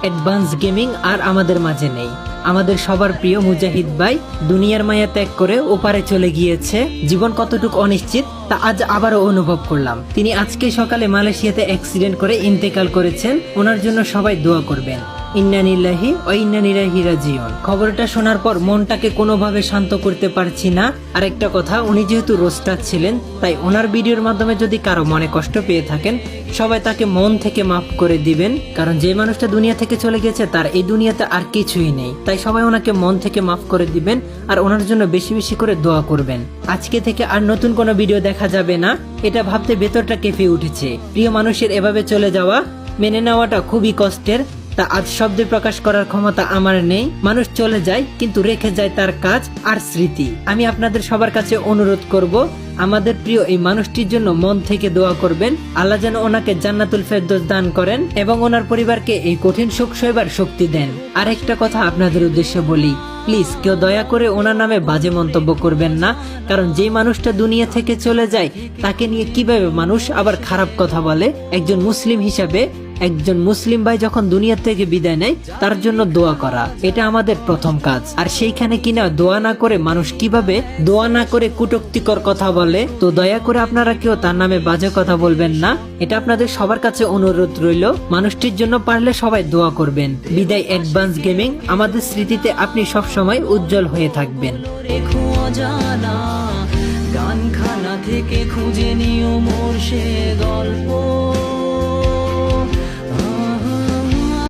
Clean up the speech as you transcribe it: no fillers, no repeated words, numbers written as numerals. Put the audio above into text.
Advance gaming আর আমাদের মাঝে নেই। আমাদের সবার প্রিয় মুজাহিদ ভাই দুনিয়ার মায়া ত্যাগ করে ওপারে চলে গিয়েছে। জীবন কতটুকু অনিশ্চিত তা আজ আবারও অনুভব করলাম। তিনি আজকে সকালে মালয়েশিয়াতে অ্যাক্সিডেন্ট করে ইন্তেকাল করেছেন। ওনার জন্য সবাই দোয়া করবেন। ইন্না লিল্লাহি ওয়া ইন্না ইলাইহি রাজিউন। খবরটা শোনার পর মনটাকে কোনোভাবে শান্ত করতে পারছি না। আর একটা কথা, উনি যেহেতু রোস্টার ছিলেন, তাই ওনার ভিডিওর মাধ্যমে যদি কারো মনে কষ্ট পেয়ে থাকেন, সবাই তাকে মন থেকে মাফ করে দিবেন। কারণ যে মানুষটা দুনিয়া থেকে চলে গেছে তার এই দুনিয়াতে আর কিছুই নেই। তাই সবাই ওনাকে মন থেকে মাফ করে দিবেন আর ওনার জন্য বেশি বেশি করে দোয়া করবেন। আজকে থেকে আর নতুন কোনো ভিডিও দেখা যাবে না, এটা ভাবতে ভেতরটা কেঁপে উঠেছে। প্রিয় মানুষের এভাবে চলে যাওয়া মেনে নেওয়াটা খুবই কষ্টের। তা আজ শব্দে প্রকাশ করার ক্ষমতা আমার নেই। মানুষ চলে যায় কিন্তু রেখে যায় তার কাজ আর স্মৃতি। আমি আপনাদের সবার কাছে অনুরোধ করব, আমাদের প্রিয় এই মানুষটির জন্য মন থেকে দোয়া করবেন। আল্লাহ যেন ওনাকে জান্নাতুল ফেরদৌস দান করেন এবং ওনার পরিবারকে এই কঠিন সুখ সইবার শক্তি দেন। আর একটা কথা আপনাদের উদ্দেশ্যে বলি, প্লিজ কেউ দয়া করে ওনার নামে বাজে মন্তব্য করবেন না। কারণ যে মানুষটা দুনিয়া থেকে চলে যায় তাকে নিয়ে কিভাবে মানুষ আবার খারাপ কথা বলে। একজন মুসলিম হিসাবে একজন মুসলিম ভাই যখন দুনিয়া থেকে বিদায় নেয় তার জন্য দোয়া করা, এটা আমাদের প্রথম কাজ। আর সেইখানে কিনা দোয়া না করে মানুষ কিভাবে দোয়া না করে কটূক্তিকর কথা বলে। তো দয়া করে আপনারা কেউ তার নামে বাজে কথা বলবেন না, এটা আপনাদের সবার কাছে অনুরোধ রইল। মানুষটির জন্য পারলে সবাই দোয়া করবেন। বিদায় অ্যাডভান্স গেমিং, আমাদের স্মৃতিতে আপনি সব সময় উজ্জ্বল হয়ে থাকবেন। গানখানা থেকে খুঁজে নিও মোর সে গল্প।